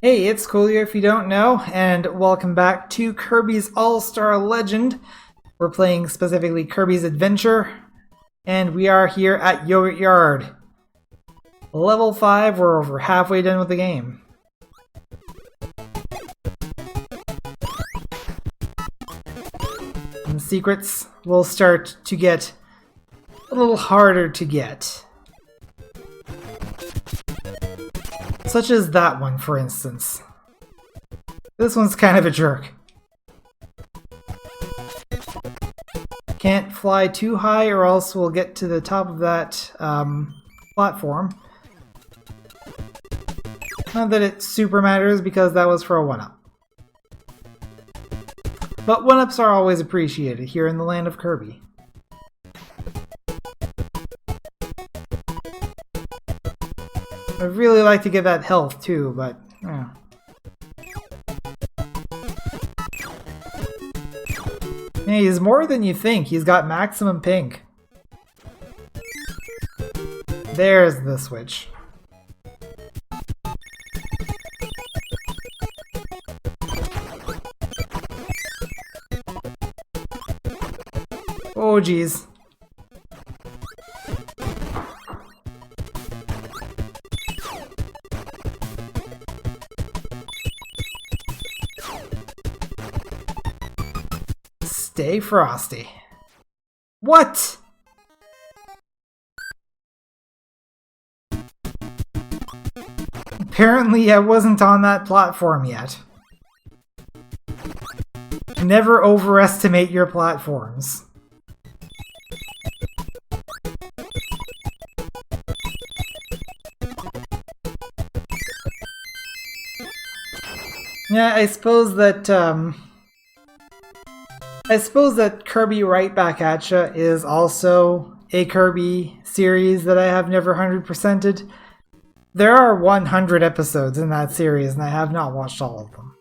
Hey, it's Coolio if you don't know, and welcome back to Kirby's All-Star Legend. We're playing specifically Kirby's Adventure, and we are here at Yogurt Yard. Level 5, we're over halfway done with the game. And secrets will start to get a little harder to get. Such as that one, for instance. This one's kind of a jerk. Can't fly too high or else we'll get to the top of that platform. Not that it super matters because that was for a 1-up. But 1-ups are always appreciated here in the land of Kirby. I'd really like to get that health too, but yeah. Yeah, he's more than you think. He's got maximum pink. There's the switch. Oh geez. Stay frosty. What? Apparently I wasn't on that platform yet. Never overestimate your platforms. Yeah, I suppose that Kirby Right Back At Ya is also a Kirby series that I have never 100%ed. There are 100 episodes in that series and I have not watched all of them.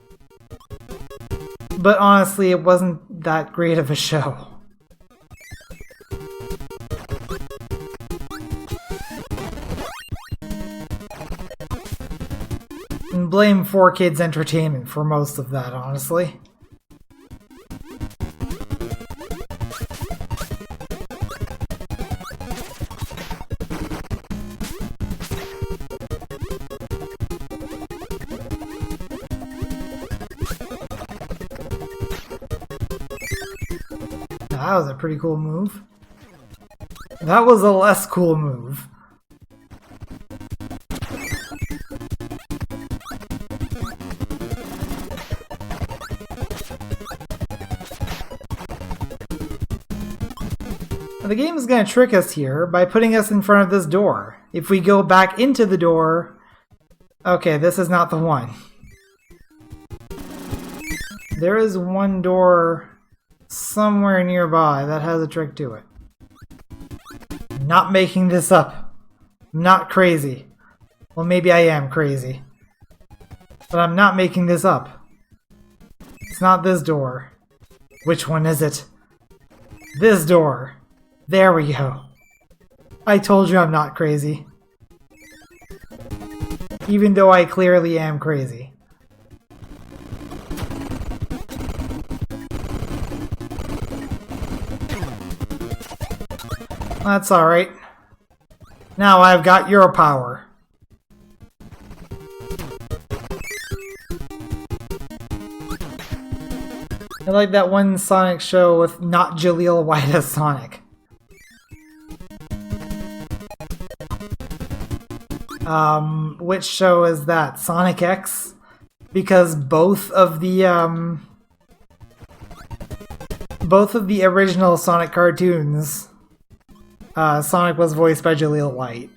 But honestly, it wasn't that great of a show. And blame 4Kids Entertainment for most of that, honestly. That was a pretty cool move. That was a less cool move. The game is going to trick us here by putting us in front of this door. If we go back into the door... Okay, this is not the one. There is one door somewhere nearby that has a trick to it. I'm not making this up. I'm not crazy. Well, maybe I am crazy. But I'm not making this up. It's not this door. Which one is it? This door. There we go. I told you I'm not crazy. Even though I clearly am crazy. That's alright. Now I've got your power. I like that one Sonic show with not Jaleel White as Sonic. Which show is that? Sonic X? Because both of the original Sonic cartoons, Sonic was voiced by Jaleel White.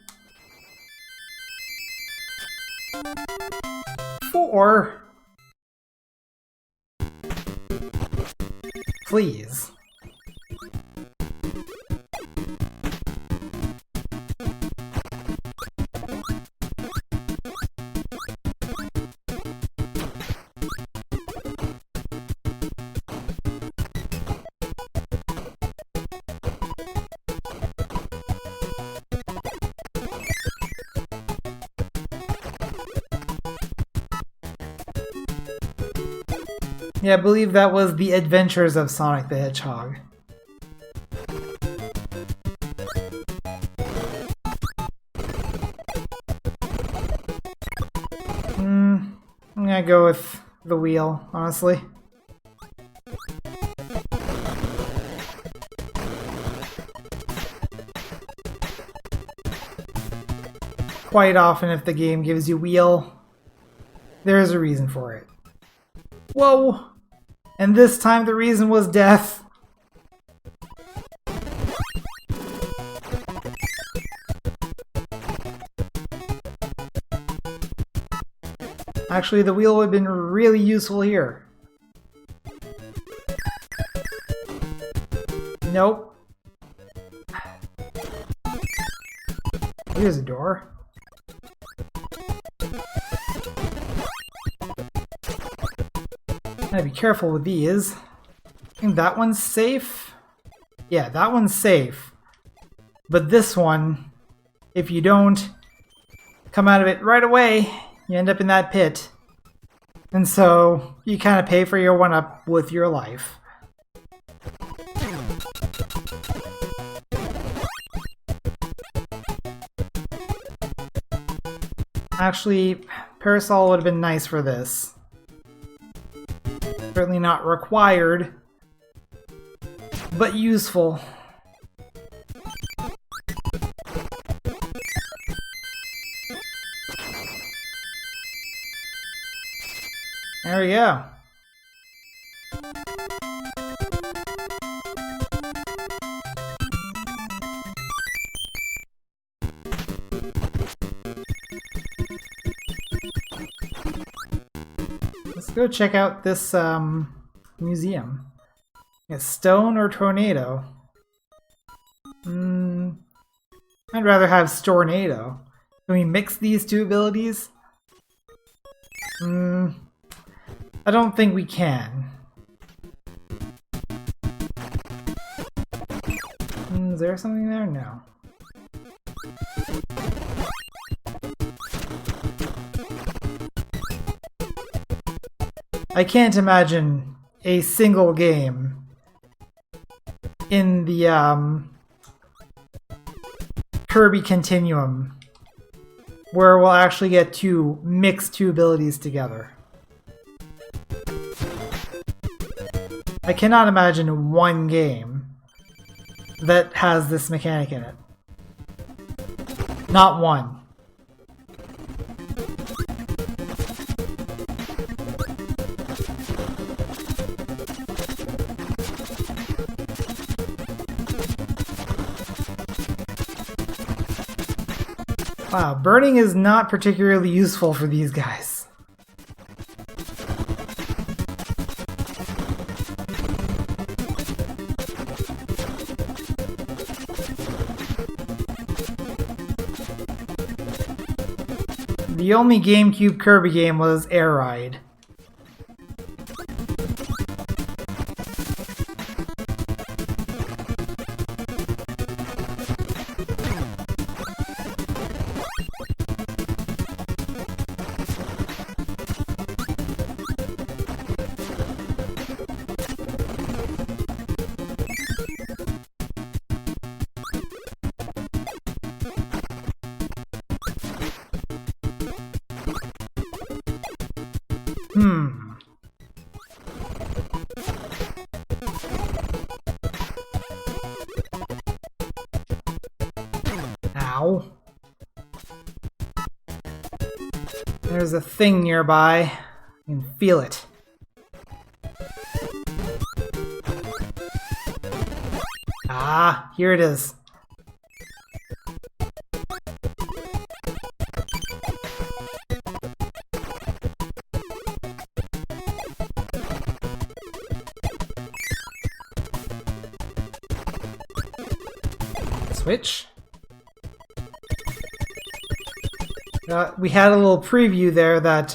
4. Please. Yeah, I believe that was The Adventures of Sonic the Hedgehog. I'm gonna go with the wheel, honestly. Quite often, if the game gives you wheel, there is a reason for it. Whoa! And this time the reason was death. Actually, the wheel would have been really useful here. Nope. Here's a door. Gotta be careful with these. I think that one's safe. Yeah, that one's safe. But this one, if you don't come out of it right away, you end up in that pit. And so, you kind of pay for your one-up with your life. Actually, Parasol would have been nice for this. Certainly not required, but useful. There we go. Let's go check out this museum. Yeah, stone or tornado? I'd rather have Stornado. Can we mix these two abilities? I don't think we can. Is there something there? No. I can't imagine a single game in the Kirby Continuum where we'll actually get to mix two abilities together. I cannot imagine one game that has this mechanic in it. Not one. Wow, burning is not particularly useful for these guys. The only GameCube Kirby game was Air Ride. Ow. There's a thing nearby. You can feel it. Ah, here it is. Switch. We had a little preview there that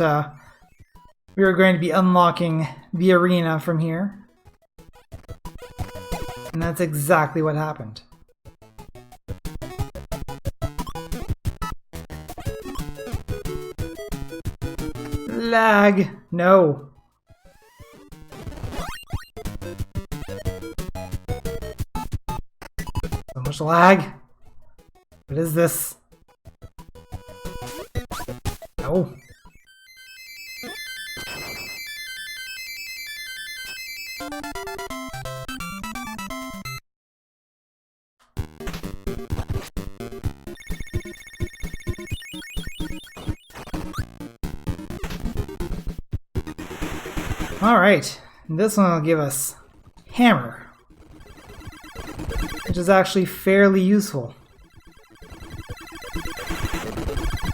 we were going to be unlocking the arena from here. And that's exactly what happened. Lag! No. much lag. What is this? Oh. Alright, this one will give us hammer, which is actually fairly useful.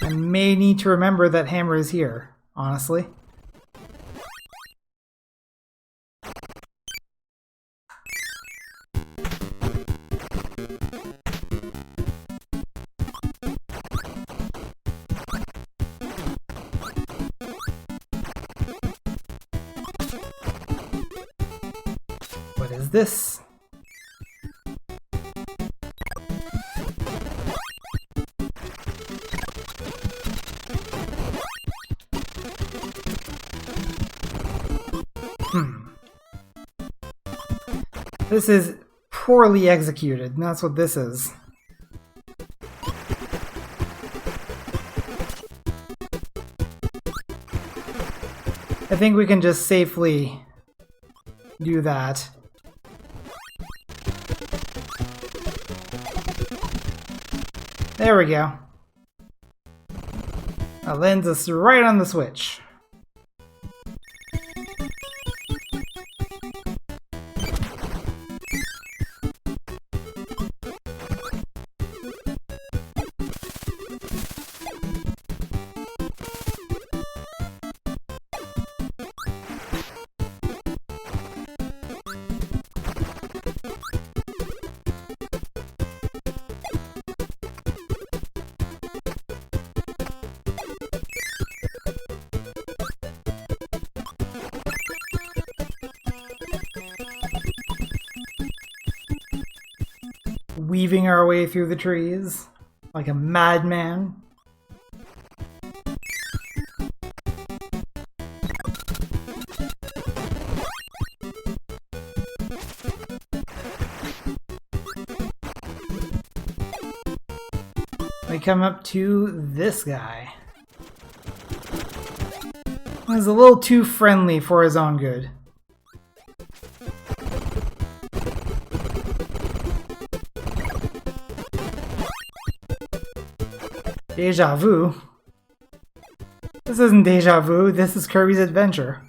I may need to remember that hammer is here, honestly. What is this? This is poorly executed, and that's what this is. I think we can just safely do that. There we go. That lands us right on the switch. Weaving our way through the trees like a madman. We come up to this guy. He's a little too friendly for his own good. Deja vu? This isn't Deja Vu, this is Kirby's Adventure.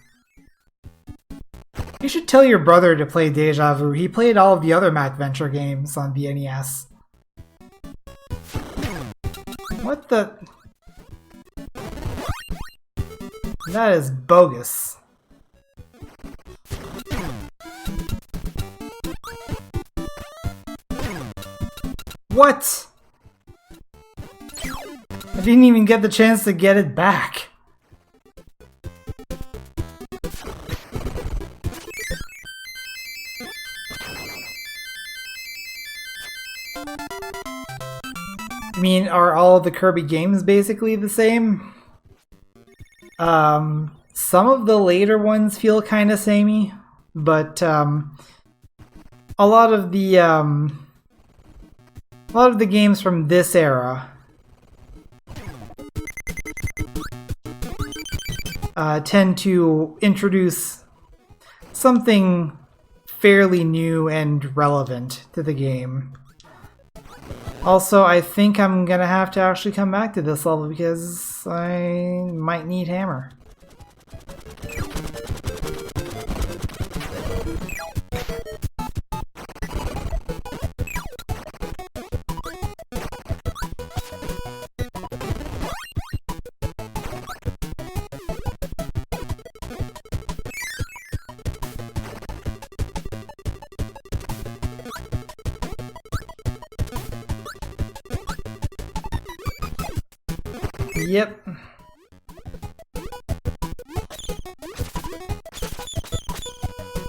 You should tell your brother to play Deja Vu. He played all of the other MacVenture games on the NES. What the... That is bogus. What? I didn't even get the chance to get it back. I mean, are all of the Kirby games basically the same? Some of the later ones feel kind of samey, but a lot of the games from this era tend to introduce something fairly new and relevant to the game. Also, I think I'm gonna have to actually come back to this level because I might need hammer. Yep.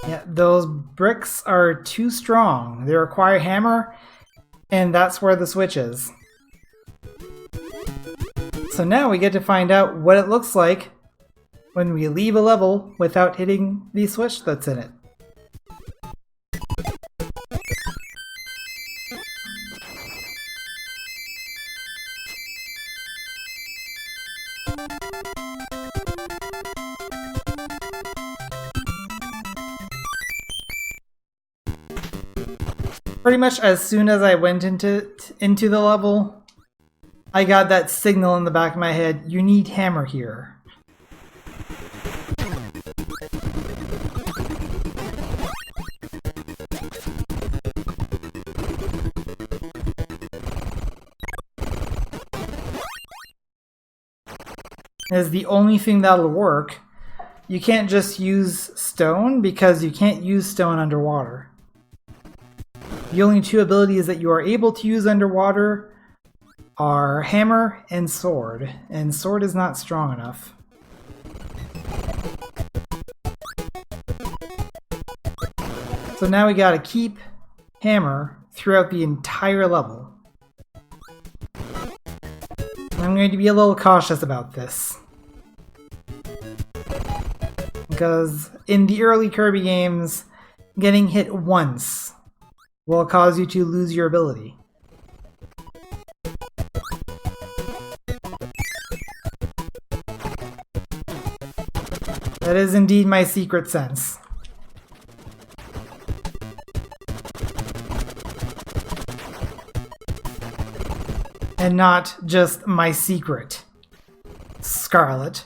Yeah, those bricks are too strong. They require hammer, and that's where the switch is. So now we get to find out what it looks like when we leave a level without hitting the switch that's in it. Pretty much as soon as I went into the level, I got that signal in the back of my head, you need hammer here. Is the only thing that'll work. You can't just use stone because you can't use stone underwater. The only two abilities that you are able to use underwater are hammer and sword is not strong enough. So now we gotta keep hammer throughout the entire level. I'm going to be a little cautious about this. Because in the early Kirby games, getting hit once will cause you to lose your ability. That is indeed my secret sense. And not just my secret, Scarlet.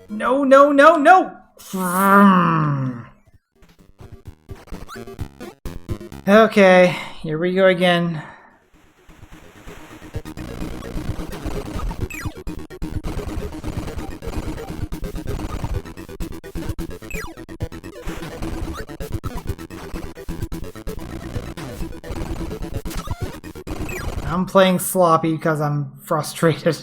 No, no, no, no! Okay, here we go again. I'm playing sloppy because I'm frustrated.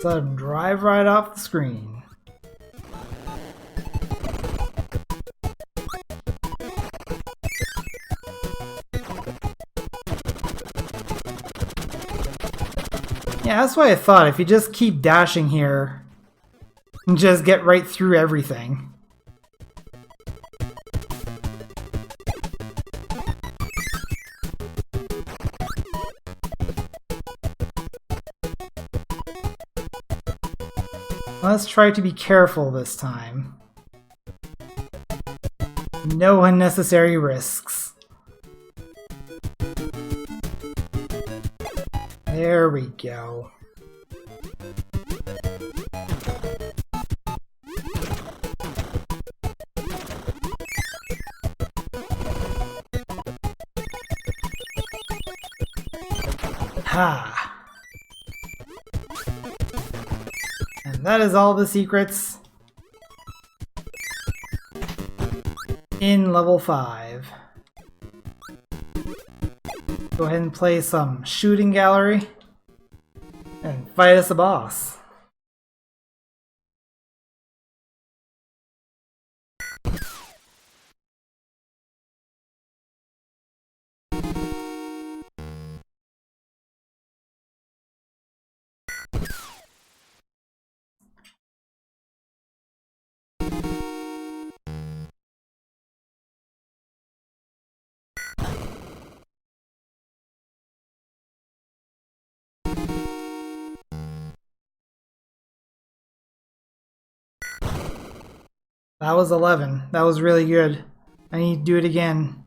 Let him drive right off the screen. Yeah, that's what I thought. If you just keep dashing here, and just get right through everything. Let's try to be careful this time. No unnecessary risks. There we go. Ha! And that is all the secrets in level 5. Go ahead and play some shooting gallery and fight us a boss. That was 11. That was really good. I need to do it again.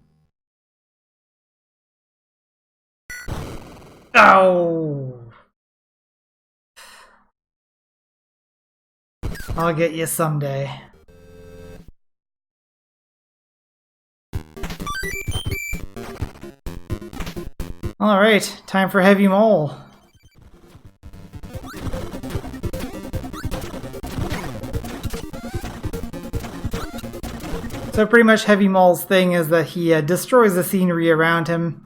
Oh! I'll get you someday. Alright, time for Heavy Mole. So pretty much Heavy Mole's thing is that he destroys the scenery around him,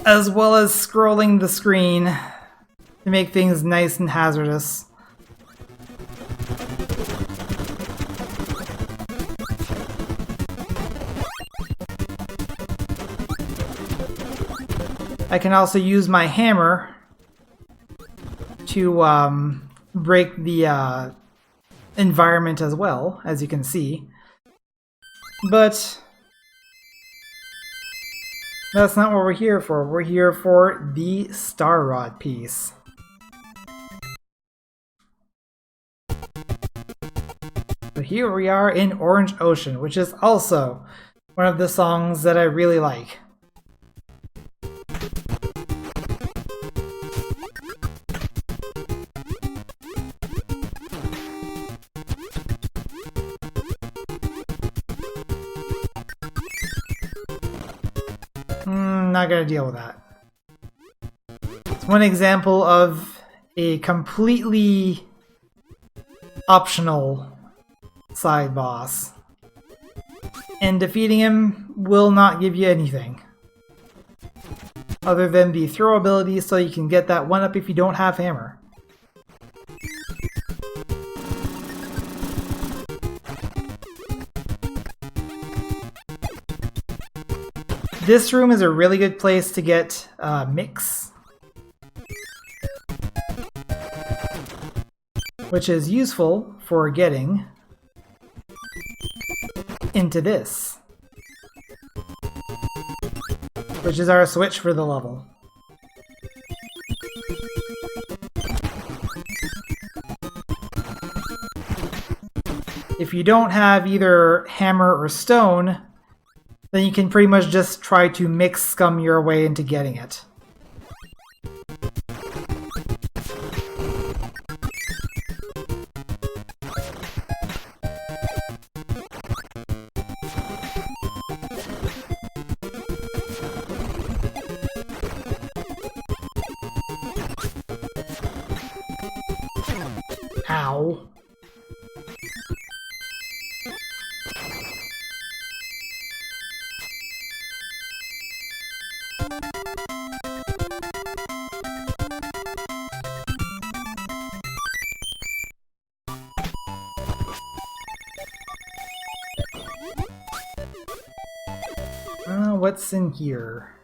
as well as scrolling the screen to make things nice and hazardous. I can also use my hammer to break the environment as well, as you can see. But that's not what we're here for. We're here for the Star Rod piece. So here we are in Orange Ocean, which is also one of the songs that I really like. Not gonna deal with that. It's one example of a completely optional side boss, and defeating him will not give you anything other than the throw ability, so you can get that 1-up if you don't have hammer. This room is a really good place to get mix, which is useful for getting into this, which is our switch for the level. If you don't have either hammer or stone, then you can pretty much just try to mix scum your way into getting it. Ow. What's in here?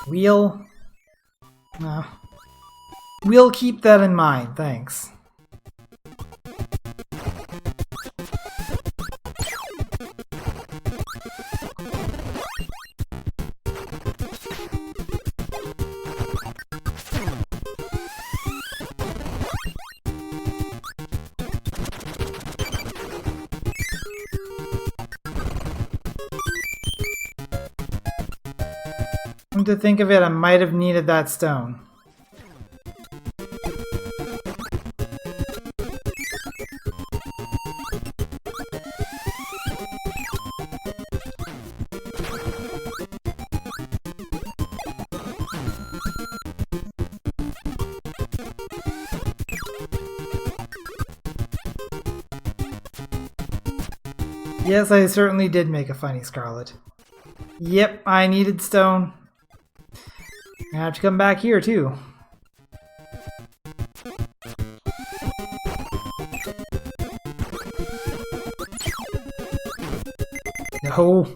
Wheel? We'll keep that in mind, thanks. Come to think of it, I might have needed that stone. Yes, I certainly did make a funny Scarlet. Yep, I needed stone. I have to come back here too. No.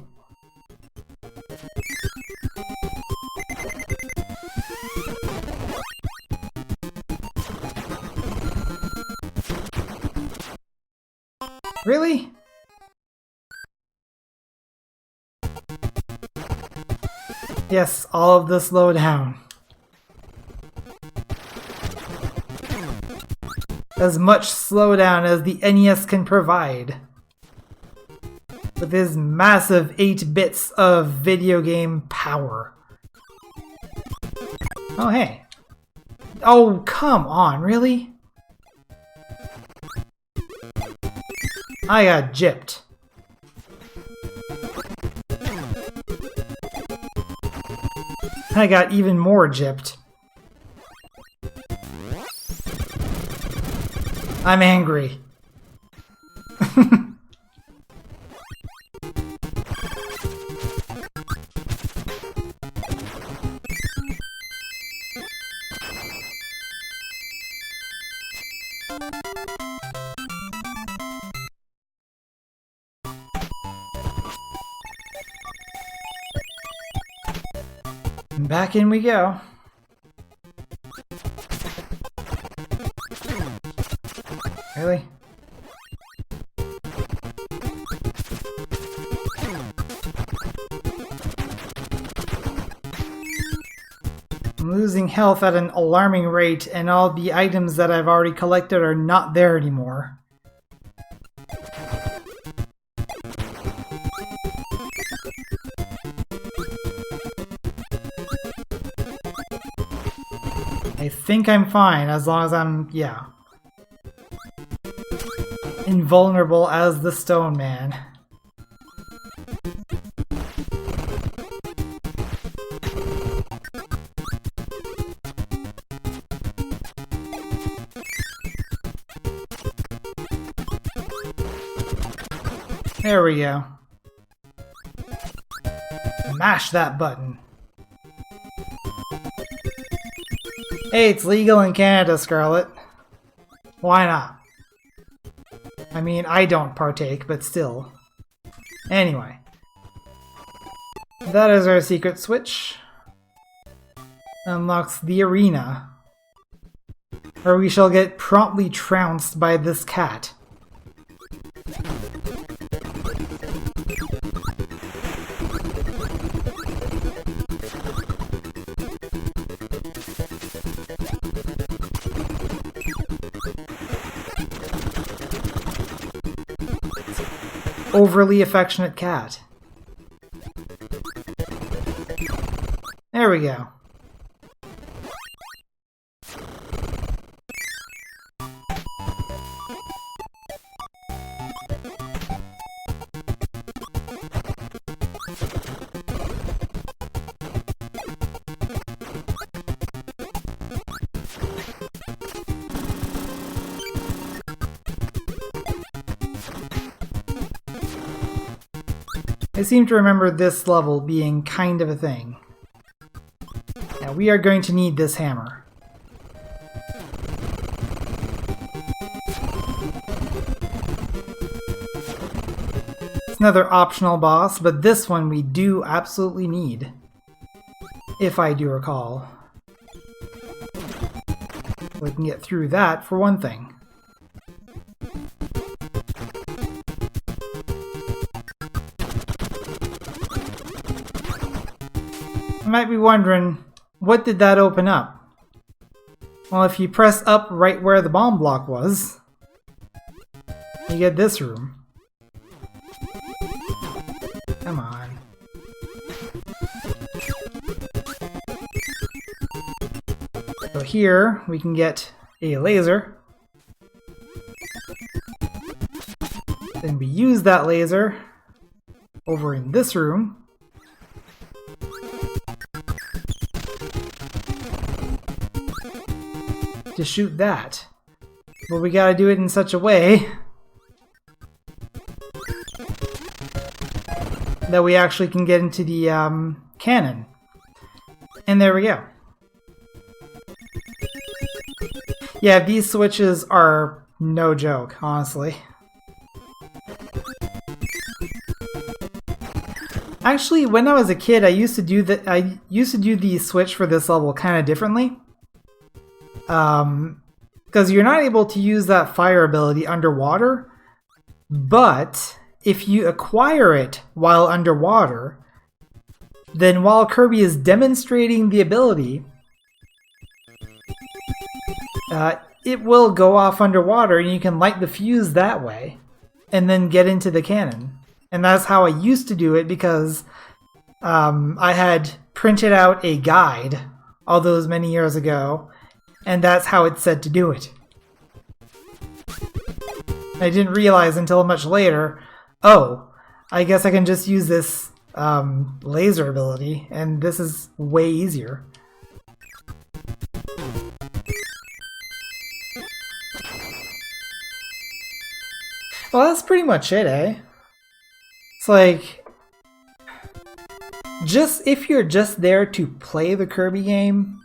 Really? Yes, all of the slowdown. As much slowdown as the NES can provide. With his massive 8 bits of video game power. Oh, hey. Oh, come on, really? I got gypped. I got even more gypped. I'm angry. And back in we go. Really? I'm losing health at an alarming rate, and all the items that I've already collected are not there anymore. I think I'm fine as long as I'm, yeah, invulnerable as the Stone Man. There we go. Mash that button. Hey, it's legal in Canada, Scarlet. Why not? I mean, I don't partake, but still. Anyway. That is our secret switch. Unlocks the arena, where we shall get promptly trounced by this cat. Overly affectionate cat. There we go. I seem to remember this level being kind of a thing. Now we are going to need this hammer. It's another optional boss, but this one we do absolutely need, if I do recall. We can get through that for one thing. You might be wondering, what did that open up? Well, if you press up right where the bomb block was, you get this room. Come on. So here, we can get a laser. Then we use that laser over in this room. To shoot that. But we gotta do it in such a way that we actually can get into the cannon. And there we go. Yeah, these switches are no joke, honestly. Actually, when I was a kid, I used to do the switch for this level kind of differently. Because you're not able to use that fire ability underwater, but if you acquire it while underwater, then while Kirby is demonstrating the ability, it will go off underwater and you can light the fuse that way and then get into the cannon. And that's how I used to do it because I had printed out a guide all those many years ago. And that's how it said to do it. I didn't realize until much later, oh, I guess I can just use this laser ability, and this is way easier. Well, that's pretty much it, eh? It's like, if you're just there to play the Kirby game,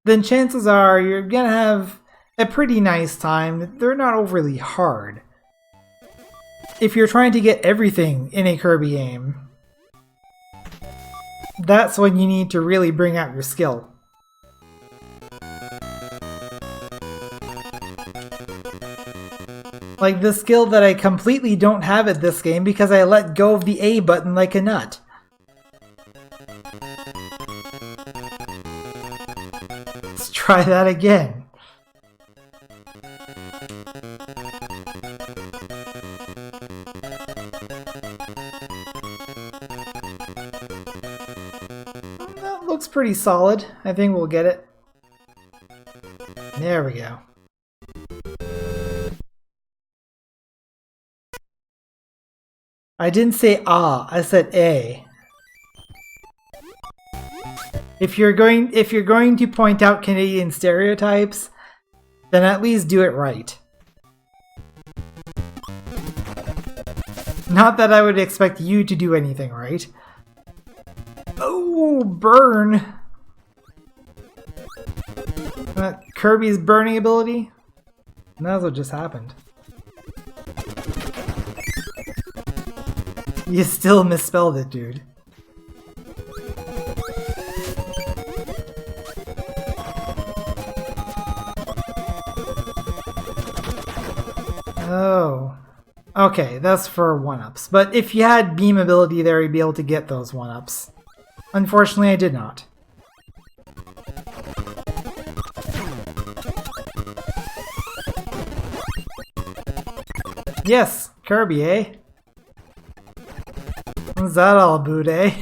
then chances are you're gonna have a pretty nice time. They're not overly hard. If you're trying to get everything in a Kirby game, that's when you need to really bring out your skill. Like the skill that I completely don't have at this game because I let go of the A button like a nut. Let's try that again. That looks pretty solid. I think we'll get it. There we go. I didn't say ah, I said A. If you're going to point out Canadian stereotypes, then at least do it right. Not that I would expect you to do anything right. Oh, burn! Kirby's burning ability? That's what just happened. You still misspelled it, dude. Oh. Okay, that's for 1-ups. But if you had beam ability there, you'd be able to get those 1-ups. Unfortunately, I did not. Yes, Kirby, eh? What's that all about, eh?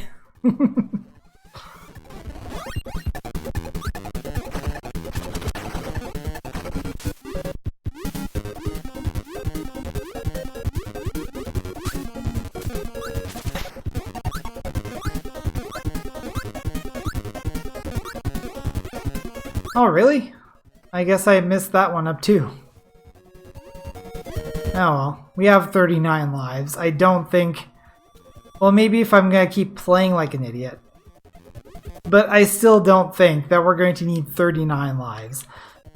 Oh, really? I guess I missed that one up too. Oh well, we have 39 lives. I don't think... Well, maybe if I'm gonna keep playing like an idiot. But I still don't think that we're going to need 39 lives.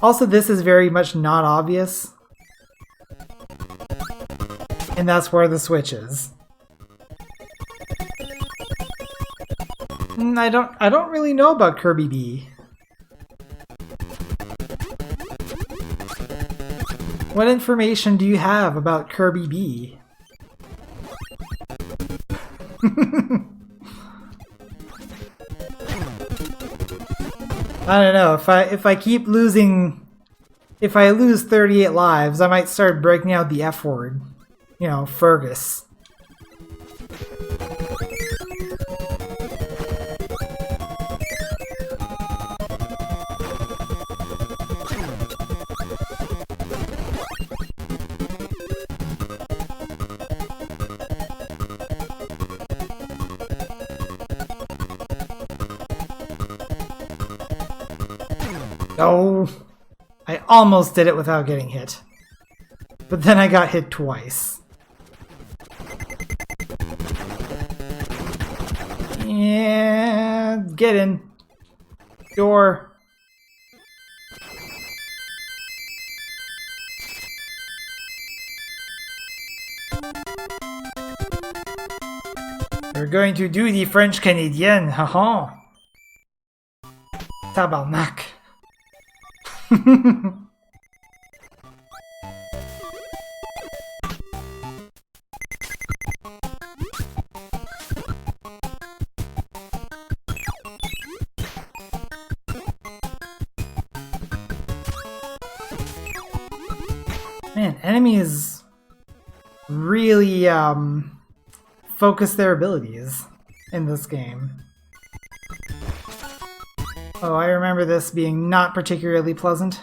Also, this is very much not obvious. And that's where the switch is. I don't really know about Kirby B. What information do you have about Kirby B? I don't know, if I keep losing... If I lose 38 lives, I might start breaking out the F word. You know, Fergus. Oh, I almost did it without getting hit. But then I got hit twice. Yeah, get in. Door. We're going to do the French Canadian, haha. Tabarnak. Man, enemies really focus their abilities in this game. Oh, I remember this being not particularly pleasant.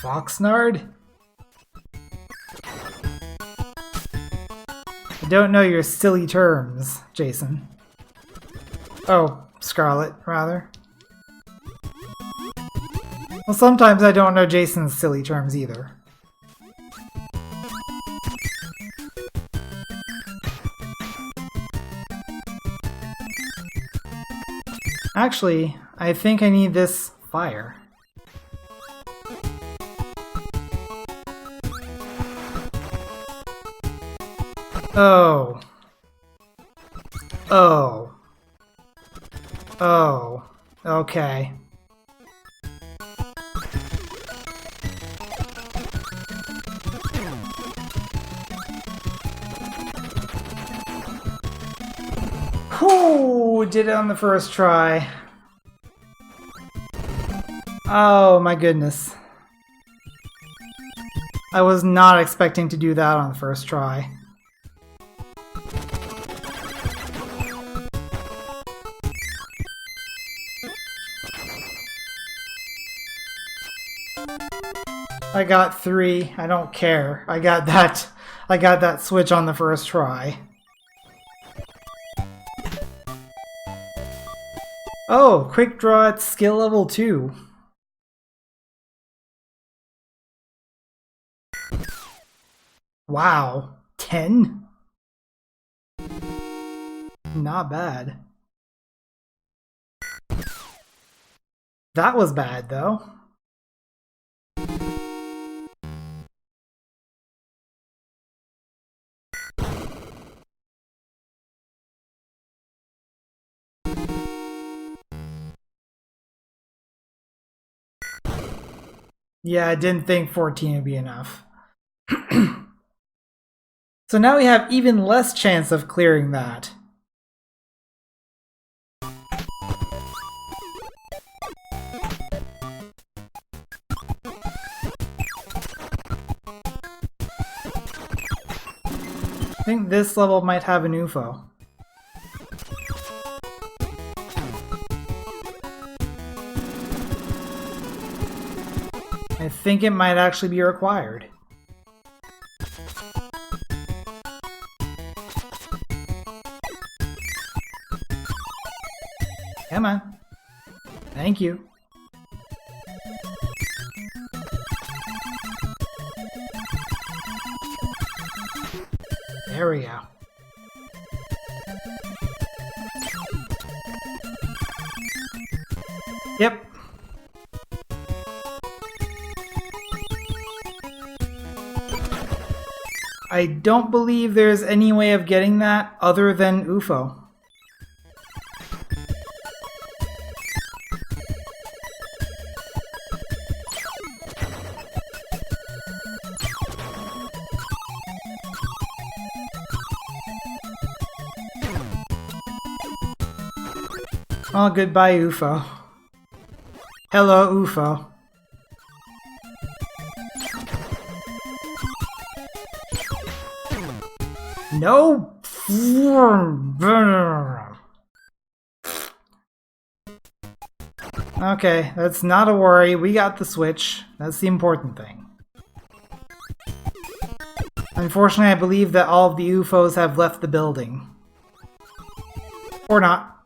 Foxnard? I don't know your silly terms, Jason. Oh, Scarlet, rather. Well, sometimes I don't know Jason's silly terms either. Actually, I think I need this fire. Oh. Oh. Oh. Okay. Whew, did it on the first try. Oh my goodness. I was not expecting to do that on the first try. I got 3. I don't care. I got that switch on the first try. Oh, quick draw at skill level 2. Wow, 10? Not bad. That was bad, though. Yeah, I didn't think 14 would be enough. So now we have even less chance of clearing that. I think this level might have an UFO. I think it might actually be required. Come on. Thank you. There we go. Yep. I don't believe there's any way of getting that other than UFO. Oh, goodbye, UFO. Hello, UFO. No! Okay, that's not a worry. We got the switch. That's the important thing. Unfortunately, I believe that all of the UFOs have left the building. Or not.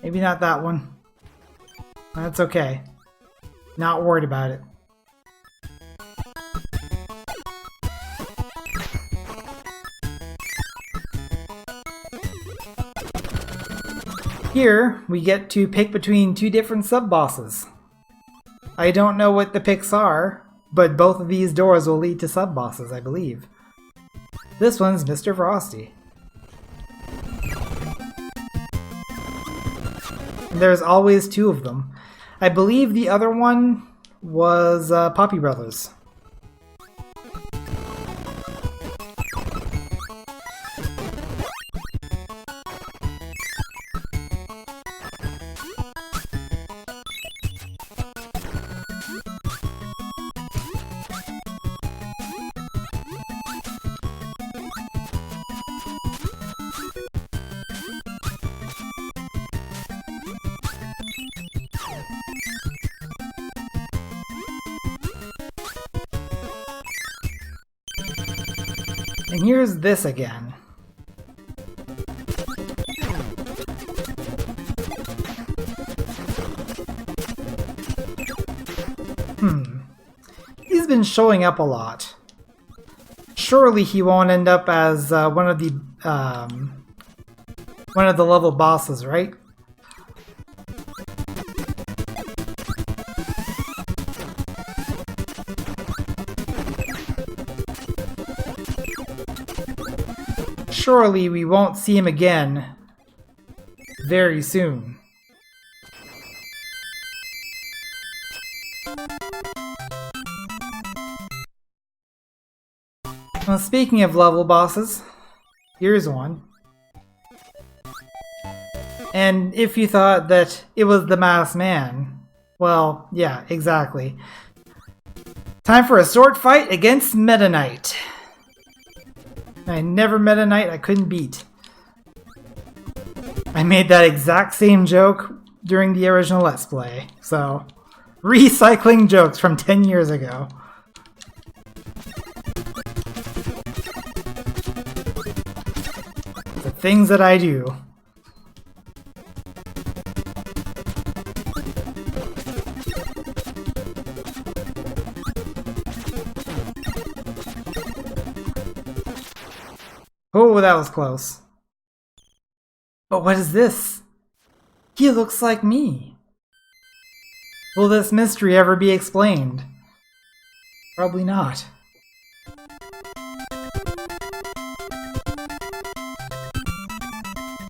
Maybe not that one. That's okay. Not worried about it. Here, we get to pick between 2 different sub-bosses. I don't know what the picks are, but both of these doors will lead to sub-bosses, I believe. This one's Mr. Frosty. And there's always 2 of them. I believe the other one was Poppy Brothers. And here's this again. He's been showing up a lot. Surely he won't end up as one of the level bosses, right? Surely we won't see him again very soon. Well, speaking of level bosses, here's one. And if you thought that it was the Masked Man, well, yeah, exactly. Time for a sword fight against Meta Knight. I never met a knight I couldn't beat. I made that exact same joke during the original Let's Play, so recycling jokes from 10 years ago. The things that I do. Oh, that was close. But what is this? He looks like me. Will this mystery ever be explained? Probably not.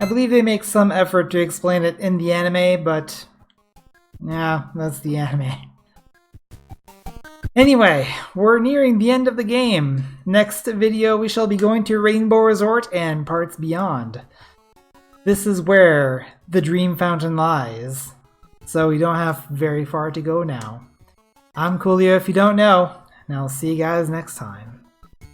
I believe they make some effort to explain it in the anime, but yeah, that's the anime. Anyway, we're nearing the end of the game. Next video we shall be going to Rainbow Resort and parts beyond. This is where the Dream Fountain lies, so we don't have very far to go now. I'm Coolio if you don't know, and I'll see you guys next time.